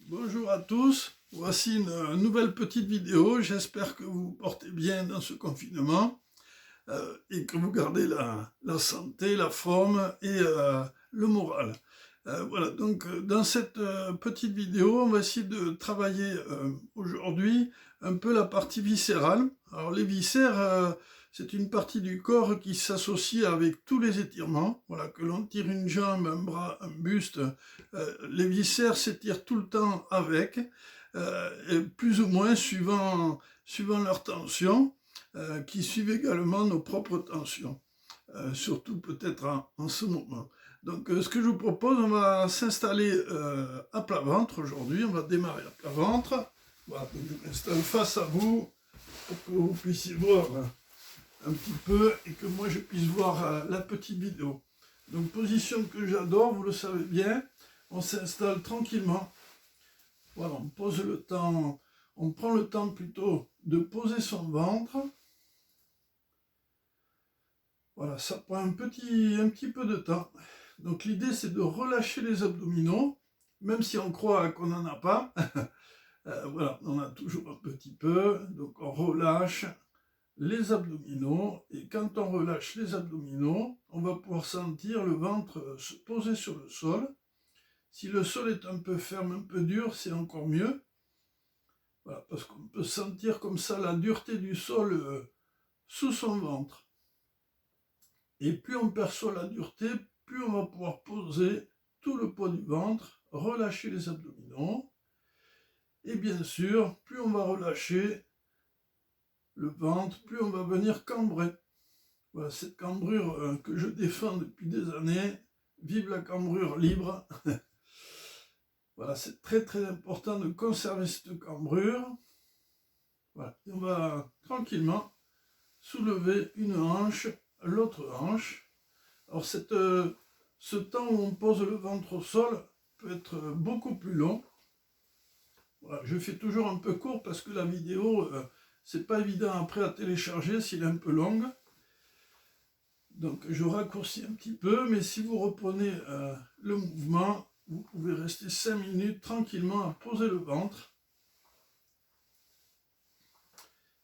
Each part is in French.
Bonjour à tous, voici une nouvelle petite vidéo, j'espère que vous vous portez bien dans ce confinement et que vous gardez la santé, la forme et le moral. Voilà, donc dans cette petite vidéo, on va essayer de travailler aujourd'hui un peu la partie viscérale. Alors les viscères, c'est une partie du corps qui s'associe avec tous les étirements. Voilà, que l'on tire une jambe, un bras, un buste, les viscères s'étirent tout le temps avec, et plus ou moins suivant leur tension, qui suivent également nos propres tensions, surtout peut-être en ce moment. Donc ce que je vous propose, on va s'installer à plat ventre aujourd'hui, on va démarrer à plat ventre. Voilà, donc je m'installe face à vous pour que vous puissiez voir un petit peu et que moi je puisse voir la petite vidéo. Donc position que j'adore, vous le savez bien, on s'installe tranquillement. Voilà, on pose le temps, on prend le temps plutôt de poser son ventre. Voilà, ça prend un petit peu de temps. Donc l'idée c'est de relâcher les abdominaux, même si on croit qu'on n'en a pas. Voilà, on en a toujours un petit peu. Donc on relâche les abdominaux. Et quand on relâche les abdominaux, on va pouvoir sentir le ventre se poser sur le sol. Si le sol est un peu ferme, un peu dur, c'est encore mieux. Voilà, parce qu'on peut sentir comme ça la dureté du sol sous son ventre. Et plus on perçoit la dureté, plus on va pouvoir poser tout le poids du ventre, relâcher les abdominaux. Et bien sûr, plus on va relâcher le ventre, plus on va venir cambrer. Voilà, cette cambrure que je défends depuis des années. Vive la cambrure libre. Voilà, c'est très important de conserver cette cambrure. Voilà, et on va tranquillement soulever une hanche, l'autre hanche. Alors ce temps où on pose le ventre au sol peut être beaucoup plus long. Voilà, je fais toujours un peu court parce que la vidéo, c'est pas évident après à télécharger s'il est un peu longue. Donc je raccourcis un petit peu, mais si vous reprenez le mouvement, vous pouvez rester 5 minutes tranquillement à poser le ventre.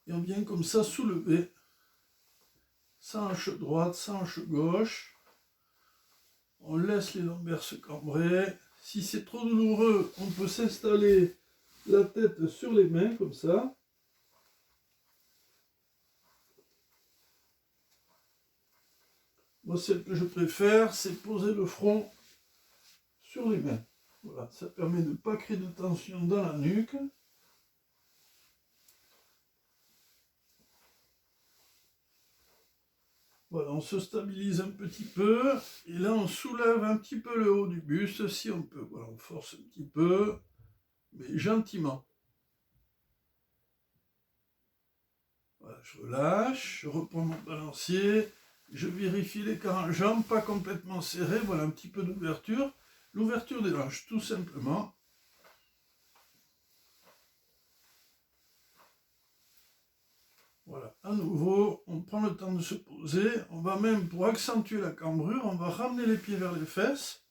Et on vient comme ça soulever sa hanche droite, sa hanche gauche. On laisse les lombaires se cambrer. Si c'est trop douloureux, on peut s'installer la tête sur les mains, comme ça. Moi, celle que je préfère, c'est poser le front sur les mains. Voilà, ça permet de ne pas créer de tension dans la nuque. Voilà, on se stabilise un petit peu, et là on soulève un petit peu le haut du buste, si on peut. Voilà, on force un petit peu, mais gentiment. Voilà, je relâche, je reprends mon balancier, je vérifie l'écart en jambes, pas complètement serré, voilà un petit peu d'ouverture. L'ouverture des hanches, tout simplement. Voilà, à nouveau, on prend le temps de se poser. On va même, pour accentuer la cambrure, on va ramener les pieds vers les fesses.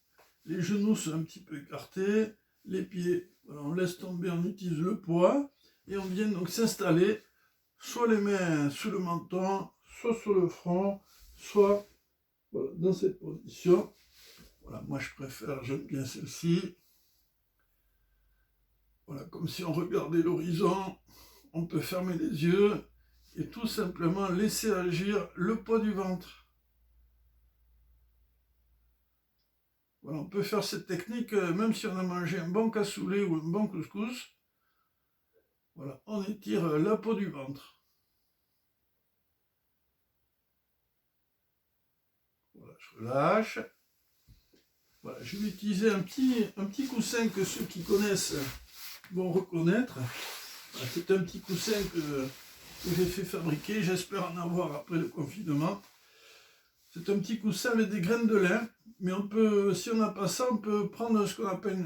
Les genoux sont un petit peu écartés. Les pieds, voilà, on laisse tomber, on utilise le poids. Et on vient donc s'installer, soit les mains sous le menton, soit sur le front, soit voilà, dans cette position. Voilà, moi je préfère, j'aime bien celle-ci. Voilà, comme si on regardait l'horizon. On peut fermer les yeux et tout simplement laisser agir le poids du ventre. Voilà, on peut faire cette technique même si on a mangé un bon cassoulet ou un bon couscous. Voilà, on étire la peau du ventre. Voilà, je relâche. Voilà, je vais utiliser un petit coussin que ceux qui connaissent vont reconnaître. Voilà, c'est un petit coussin que j'ai fait fabriquer, j'espère en avoir après le confinement. C'est un petit coussin avec des graines de lin, mais on peut, si on n'a pas ça, on peut prendre ce qu'on appelle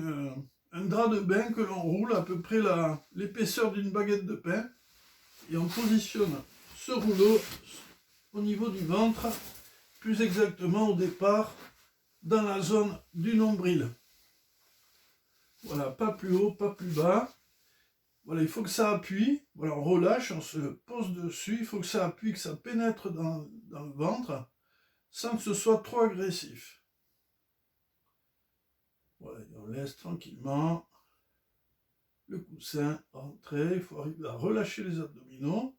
un drap de bain que l'on roule à peu près l'épaisseur d'une baguette de pain, et on positionne ce rouleau au niveau du ventre, plus exactement au départ dans la zone du nombril. Voilà, pas plus haut, pas plus bas. Voilà, il faut que ça appuie. Voilà, on relâche, on se pose dessus. Il faut que ça appuie, que ça pénètre dans le ventre, sans que ce soit trop agressif. Voilà, et on laisse tranquillement le coussin rentrer. Il faut arriver à relâcher les abdominaux.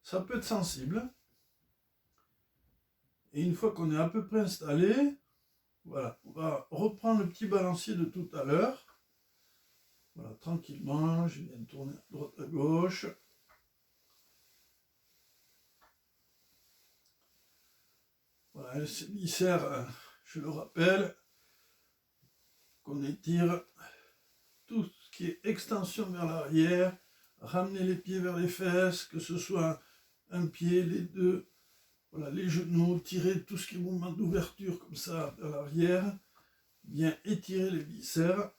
Ça peut être sensible. Et une fois qu'on est à peu près installé, voilà, on va reprendre le petit balancier de tout à l'heure. Voilà, tranquillement, je viens de tourner à droite à gauche. Voilà, ces viscères, je le rappelle, qu'on étire tout ce qui est extension vers l'arrière, ramener les pieds vers les fesses, que ce soit un pied, les deux, voilà, les genoux, tirer tout ce qui est mouvement d'ouverture comme ça vers l'arrière, bien étirer les viscères,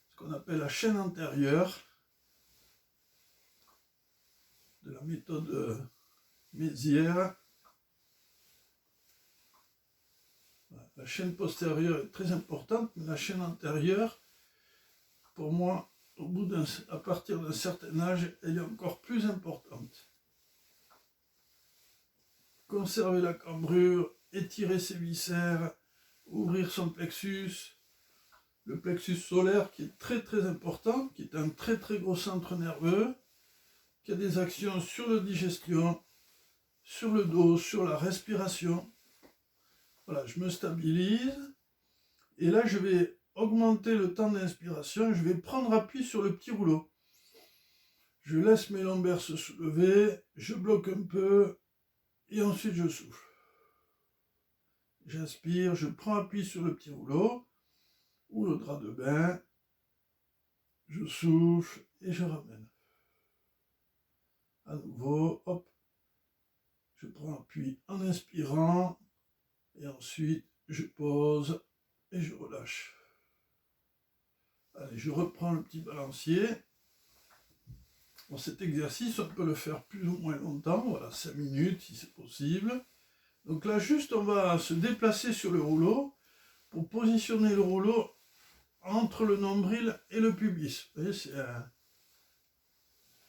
ce qu'on appelle la chaîne antérieure de la méthode Mézières. La chaîne postérieure est très importante, mais la chaîne antérieure, pour moi, à partir d'un certain âge, elle est encore plus importante. Conserver la cambrure, étirer ses viscères, ouvrir son plexus, le plexus solaire qui est très très important, qui est un très très gros centre nerveux, qui a des actions sur la digestion, sur le dos, sur la respiration. Voilà, je me stabilise, et là je vais augmenter le temps d'inspiration, je vais prendre appui sur le petit rouleau. Je laisse mes lombaires se soulever, je bloque un peu, et ensuite je souffle. J'inspire, je prends appui sur le petit rouleau, ou le drap de bain, je souffle, et je ramène. À nouveau, hop, je prends appui en inspirant, et ensuite je pose, et je relâche. Allez, je reprends le petit balancier. Bon, cet exercice, on peut le faire plus ou moins longtemps, voilà, 5 minutes si c'est possible. Donc là, juste, on va se déplacer sur le rouleau pour positionner le rouleau entre le nombril et le pubis. Vous voyez, c'est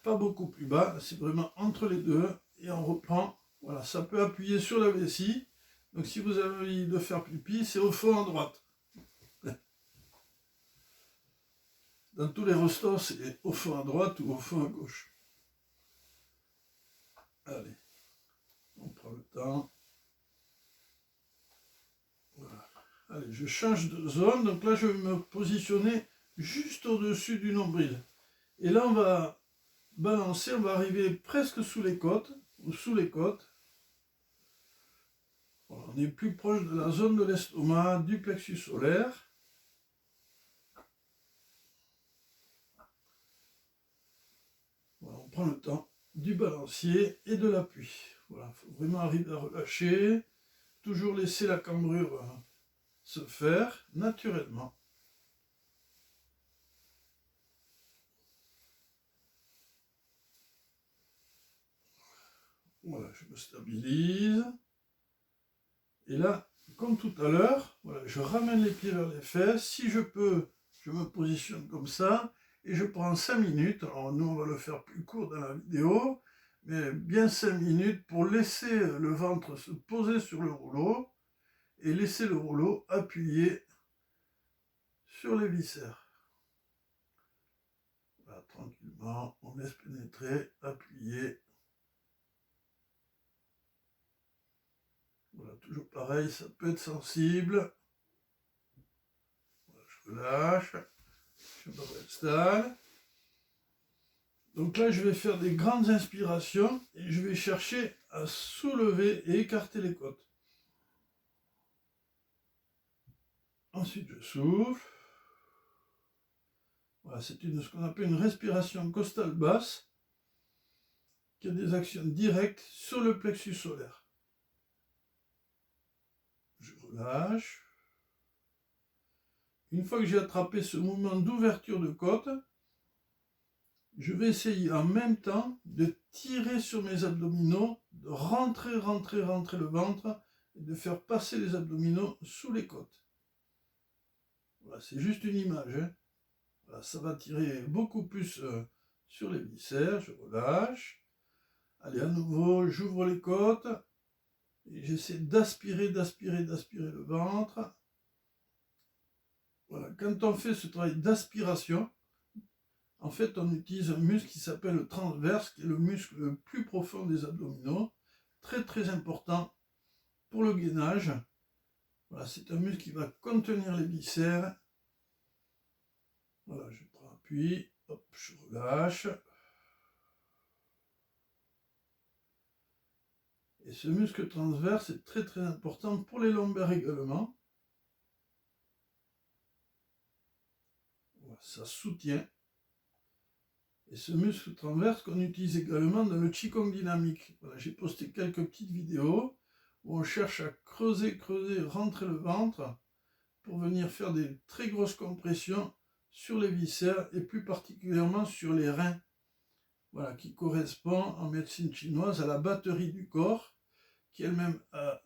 pas beaucoup plus bas, c'est vraiment entre les deux, et on reprend. Voilà, ça peut appuyer sur la vessie. Donc si vous avez envie de faire pipi, c'est au fond à droite. Dans tous les restos, c'est au fond à droite ou au fond à gauche. Allez, on prend le temps. Voilà. Allez, je change de zone. Donc là, je vais me positionner juste au-dessus du nombril. Et là, on va balancer, on va arriver presque sous les côtes, ou sous les côtes. Voilà, on est plus proche de la zone de l'estomac, du plexus solaire. Voilà, on prend le temps du balancier et de l'appui. Voilà, il faut vraiment arriver à relâcher, toujours laisser la cambrure se faire naturellement. Voilà, je me stabilise. Et là, comme tout à l'heure, voilà, je ramène les pieds vers les fesses. Si je peux, je me positionne comme ça. Et je prends 5 minutes. Alors nous, on va le faire plus court dans la vidéo. Mais bien 5 minutes pour laisser le ventre se poser sur le rouleau. Et laisser le rouleau appuyer sur les viscères. Voilà, tranquillement, on laisse pénétrer, appuyer. Voilà, toujours pareil, ça peut être sensible. Voilà, je relâche, je me réinstalle. Donc là, je vais faire des grandes inspirations et je vais chercher à soulever et écarter les côtes. Ensuite, je souffle. Voilà, c'est ce qu'on appelle une respiration costale basse qui a des actions directes sur le plexus solaire. Je relâche. Une fois que j'ai attrapé ce mouvement d'ouverture de côte, je vais essayer en même temps de tirer sur mes abdominaux, de rentrer le ventre et de faire passer les abdominaux sous les côtes. Voilà, c'est juste une image, hein. Voilà, ça va tirer beaucoup plus sur les viscères, je relâche. Allez, à nouveau, j'ouvre les côtes et j'essaie d'aspirer le ventre. Voilà, quand on fait ce travail d'aspiration, en fait, on utilise un muscle qui s'appelle le transverse, qui est le muscle le plus profond des abdominaux, très très important pour le gainage. Voilà, c'est un muscle qui va contenir les viscères. Voilà, je prends appui, hop, je relâche. Et ce muscle transverse est très très important pour les lombaires également. Voilà, ça soutient. Et ce muscle transverse qu'on utilise également dans le Qigong dynamique. Voilà, j'ai posté quelques petites vidéos où on cherche à creuser, rentrer le ventre pour venir faire des très grosses compressions sur les viscères et plus particulièrement sur les reins. Voilà, qui correspond en médecine chinoise à la batterie du corps, qui elle-même a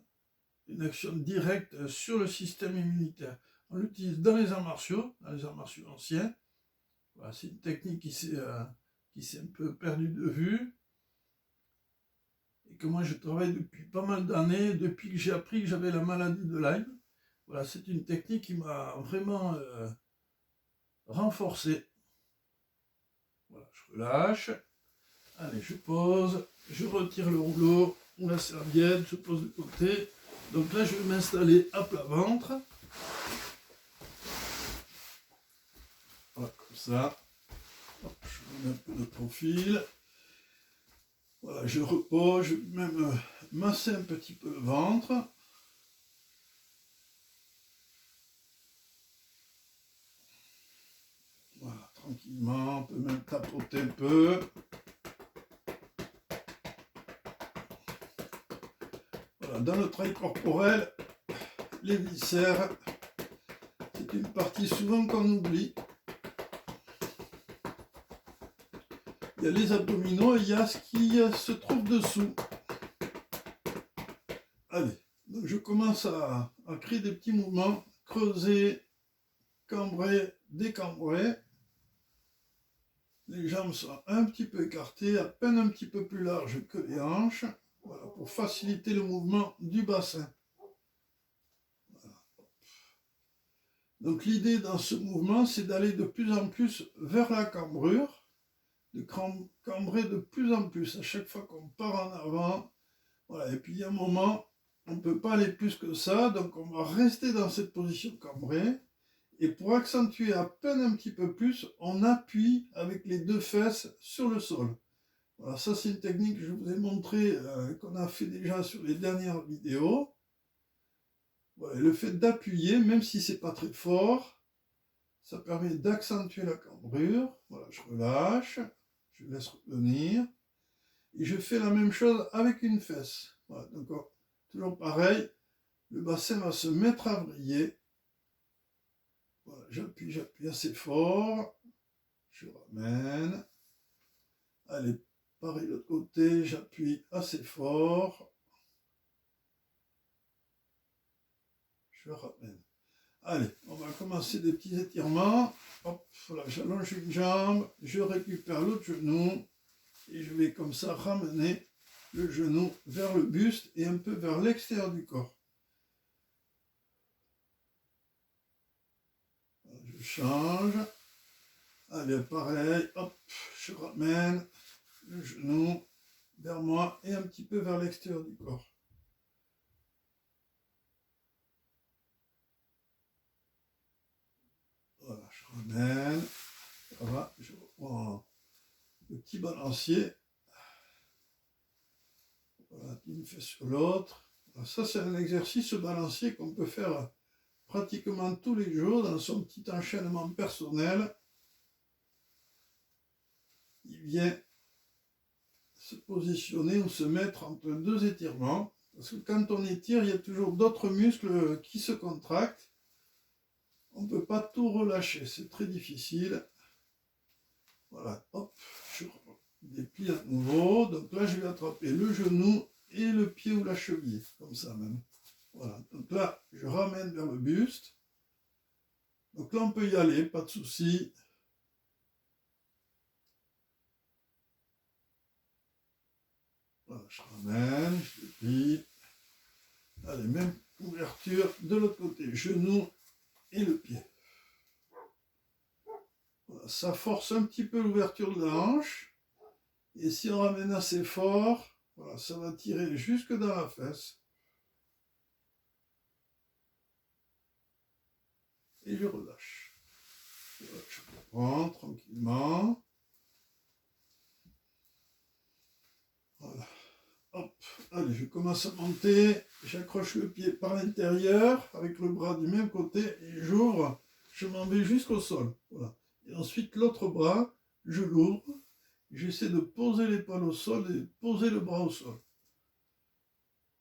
une action directe sur le système immunitaire. On l'utilise dans les arts martiaux anciens. Voilà, c'est une technique qui s'est un peu perdue de vue et que moi je travaille depuis pas mal d'années, depuis que j'ai appris que j'avais la maladie de Lyme. Voilà, c'est une technique qui m'a vraiment renforcé. Voilà, je relâche. Allez, je pose, je retire le rouleau ou la serviette, je pose de côté. Donc là, je vais m'installer à plat ventre. Voilà, comme ça. Hop, je mets un peu de profil. Voilà, je repose, je vais même masser un petit peu le ventre. Voilà, tranquillement, on peut même tapoter un peu. Voilà, dans le travail corporel, les viscères, c'est une partie souvent qu'on oublie. Il y a les abdominaux et il y a ce qui se trouve dessous. Allez, donc je commence à créer des petits mouvements, creuser, cambrer, décambrer. Les jambes sont un petit peu écartées, à peine un petit peu plus larges que les hanches, voilà, pour faciliter le mouvement du bassin. Voilà. Donc l'idée dans ce mouvement, c'est d'aller de plus en plus vers la cambrure, de cambrer de plus en plus à chaque fois qu'on part en avant. Voilà. Et puis il y a un moment, on ne peut pas aller plus que ça, donc on va rester dans cette position cambrée. Et pour accentuer à peine un petit peu plus, on appuie avec les deux fesses sur le sol. Voilà, ça c'est une technique que je vous ai montré, qu'on a fait déjà sur les dernières vidéos. Voilà, le fait d'appuyer, même si c'est pas très fort, ça permet d'accentuer la cambrure. Voilà, je relâche, je laisse revenir. Et je fais la même chose avec une fesse. Voilà, donc toujours pareil, le bassin va se mettre à vriller. Voilà, j'appuie assez fort. Je ramène. Allez, pareil de l'autre côté, j'appuie assez fort. Je ramène. Allez, on va commencer des petits étirements. Hop, voilà, j'allonge une jambe, je récupère l'autre genou et je vais comme ça ramener le genou vers le buste et un peu vers l'extérieur du corps. Je change. Allez, pareil, hop, je ramène le genou vers moi et un petit peu vers l'extérieur du corps. Voilà, je ramène. Voilà, je reprends le petit balancier. Voilà, d'une fesse sur l'autre. Ça, c'est un exercice balancier qu'on peut faire pratiquement tous les jours dans son petit enchaînement personnel. Il vient se positionner ou se mettre entre deux étirements. Parce que quand on étire, il y a toujours d'autres muscles qui se contractent. On ne peut pas tout relâcher, c'est très difficile. Voilà, hop, je déplie à nouveau. Donc là, je vais attraper le genou et le pied ou la cheville, comme ça même. Voilà, donc là, je ramène vers le buste. Donc là, on peut y aller, pas de souci. Voilà, je ramène, je déplie. Allez, même ouverture de l'autre côté, genou et le pied. Voilà, ça force un petit peu l'ouverture de la hanche. Et si on ramène assez fort, voilà, ça va tirer jusque dans la fesse. Et je relâche. Voilà, je reprends tranquillement. Voilà. Hop, allez, je commence à monter. J'accroche le pied par l'intérieur avec le bras du même côté et j'ouvre. Je m'en vais jusqu'au sol. Voilà. Et ensuite, l'autre bras, je l'ouvre. J'essaie de poser l'épaule au sol et poser le bras au sol.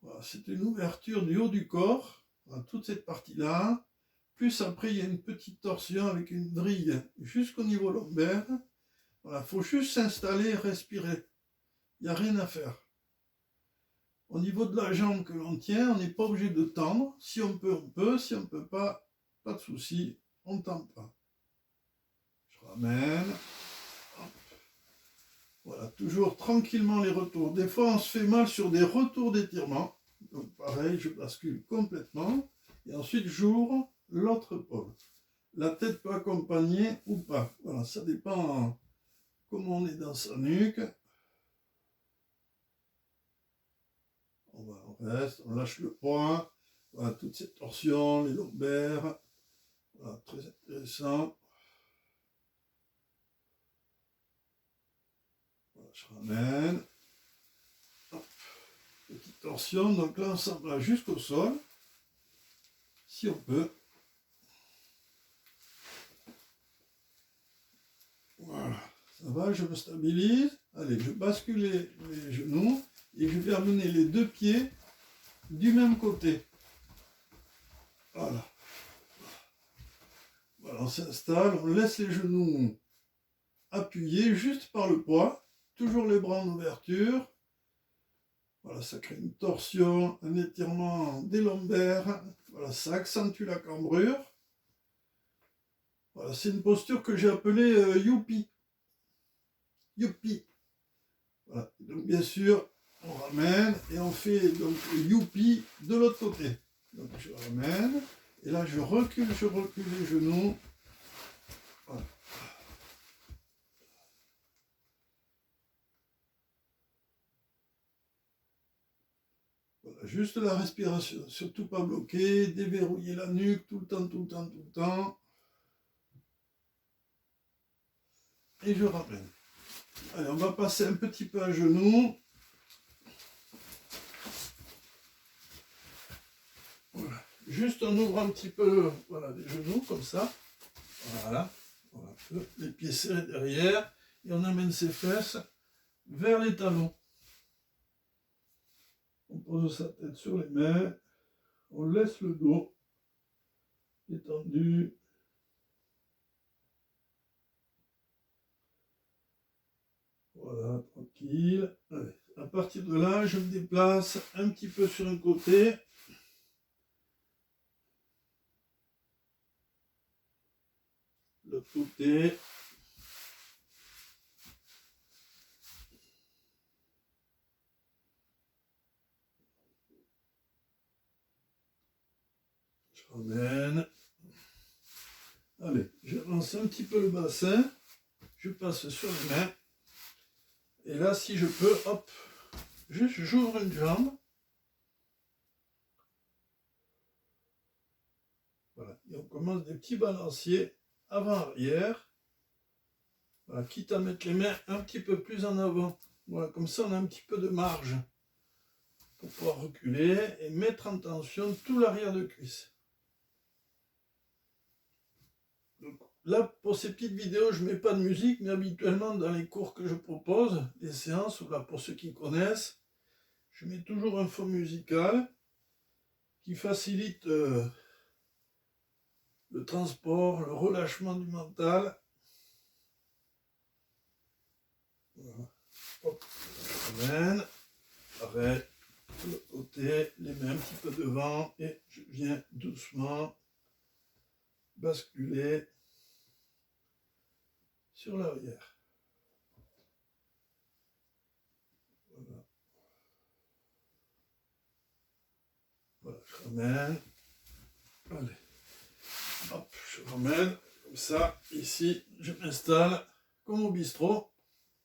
Voilà, c'est une ouverture du haut du corps, voilà, toute cette partie-là. Plus après, il y a une petite torsion avec une vrille jusqu'au niveau lombaire. Voilà, il faut juste s'installer et respirer. Il n'y a rien à faire. Au niveau de la jambe que l'on tient, on n'est pas obligé de tendre. Si on peut, on peut. Si on ne peut pas, pas de souci, on ne tend pas. Je ramène. Hop. Voilà, toujours tranquillement les retours. Des fois, on se fait mal sur des retours d'étirement. Donc pareil, je bascule complètement. Et ensuite, j'ouvre l'autre pôle. La tête peut accompagner ou pas. Voilà, ça dépend comment on est dans sa nuque. On reste, on lâche le poing. Voilà, toute cette torsion, les lombaires. Voilà, très intéressant. Voilà, je ramène. Hop. Petite torsion, donc là on s'en va jusqu'au sol. Si on peut. Voilà, ça va, je me stabilise. Allez, je bascule les genoux et je vais amener les deux pieds du même côté. Voilà. Voilà, on s'installe, on laisse les genoux appuyés juste par le poids. Toujours les bras en ouverture. Voilà, ça crée une torsion, un étirement des lombaires. Voilà, ça accentue la cambrure. Voilà, c'est une posture que j'ai appelée youpi. Youpi. Voilà, donc bien sûr, on ramène et on fait donc youpi de l'autre côté. Donc je ramène et là je recule les genoux. Voilà. Voilà, juste la respiration, surtout pas bloquer, déverrouiller la nuque tout le temps, tout le temps, tout le temps. Et je ramène. Allez, on va passer un petit peu à genoux. Voilà. Juste on ouvre un petit peu voilà, les genoux comme ça. Voilà. Voilà. Les pieds serrés derrière. Et on amène ses fesses vers les talons. On pose sa tête sur les mains. On laisse le dos détendu. Voilà, tranquille. Allez. À partir de là, je me déplace un petit peu sur un côté. L'autre côté. Je ramène. Allez, j'avance un petit peu le bassin. Je passe sur les mains. Et là, si je peux, hop, juste j'ouvre une jambe. Voilà, et on commence des petits balanciers avant-arrière. Voilà, quitte à mettre les mains un petit peu plus en avant. Voilà, comme ça on a un petit peu de marge pour pouvoir reculer et mettre en tension tout l'arrière de cuisse. Donc, là, pour ces petites vidéos, je ne mets pas de musique, mais habituellement dans les cours que je propose, les séances, ou là pour ceux qui connaissent, je mets toujours un fond musical qui facilite le transport, le relâchement du mental. Voilà. Hop, je ramène, arrête, de l'autre côté, les mains un petit peu devant, et je viens doucement basculer sur l'arrière. Voilà. ramène. Allez. Hop, je ramène. Comme ça, ici, je m'installe comme au bistrot.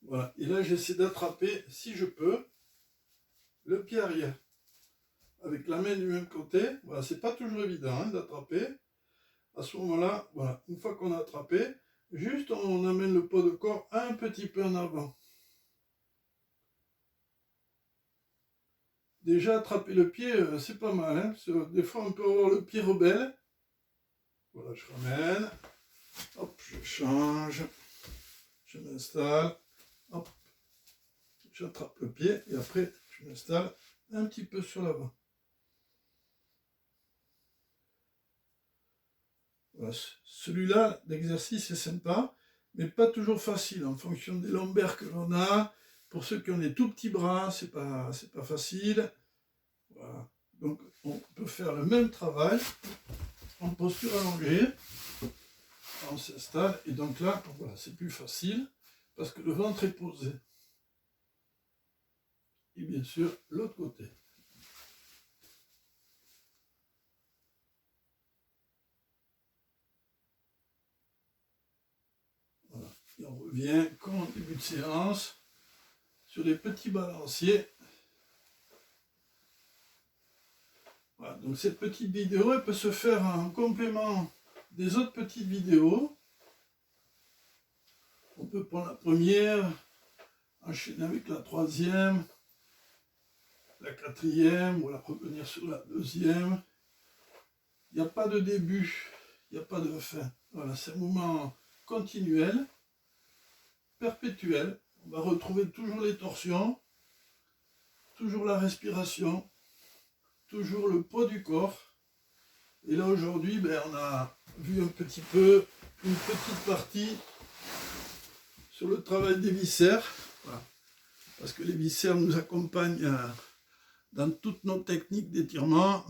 Voilà. Et là, j'essaie d'attraper, si je peux, le pied arrière. Avec la main du même côté. Voilà, c'est pas toujours évident hein, d'attraper. À ce moment-là, voilà, une fois qu'on a attrapé, juste on amène le poids de corps un petit peu en avant. Déjà, attraper le pied, c'est pas mal. Hein, parce que des fois, on peut avoir le pied rebelle. Voilà, je ramène. Hop, je change. Je m'installe. Hop. J'attrape le pied et après, je m'installe un petit peu sur l'avant. Voilà. Celui-là, l'exercice est sympa, mais pas toujours facile en fonction des lombaires que l'on a. Pour ceux qui ont des tout petits bras, c'est pas facile. Voilà. Donc, on peut faire le même travail en posture allongée. On s'installe et donc là, voilà, c'est plus facile parce que le ventre est posé. Et bien sûr, l'autre côté. Voilà. Et on revient, comme en début de séance, sur les petits balanciers. Voilà. Donc cette petite vidéo, elle peut se faire en complément des autres petites vidéos. On peut prendre la première, enchaîner avec la troisième, la quatrième, voilà, revenir sur la deuxième. Il n'y a pas de début, il n'y a pas de fin. Voilà, c'est un moment continuel, perpétuel. On va retrouver toujours les torsions, toujours la respiration, toujours le poids du corps. Et là aujourd'hui, on a vu un petit peu, une petite partie sur le travail des viscères. Voilà. Parce que les viscères nous accompagnent dans toutes nos techniques d'étirement.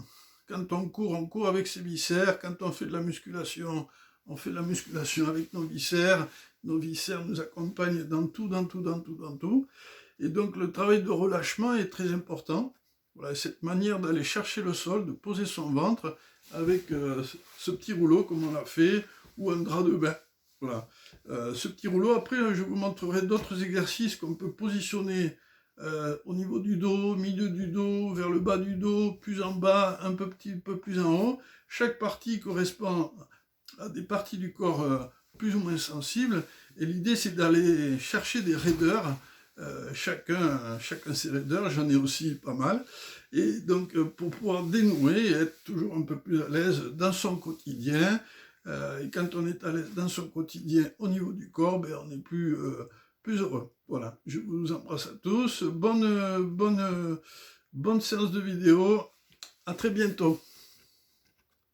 Quand on court avec ses viscères. Quand on fait de la musculation, on fait de la musculation avec nos viscères. Nos viscères nous accompagnent dans tout. Et donc le travail de relâchement est très important. Voilà, cette manière d'aller chercher le sol, de poser son ventre avec ce petit rouleau comme on l'a fait, ou un drap de bain. Voilà. Ce petit rouleau, après je vous montrerai d'autres exercices qu'on peut positionner au niveau du dos, milieu du dos, vers le bas du dos, plus en bas, un petit peu plus en haut. Chaque partie correspond à des parties du corps plus ou moins sensibles. Et l'idée, c'est d'aller chercher des raideurs. Chacun ses raideurs, j'en ai aussi pas mal. Et donc, pour pouvoir dénouer et être toujours un peu plus à l'aise dans son quotidien. Et quand on est à l'aise dans son quotidien au niveau du corps, on est plus heureux. Voilà, je vous embrasse à tous. Bonne séance de vidéo. À très bientôt.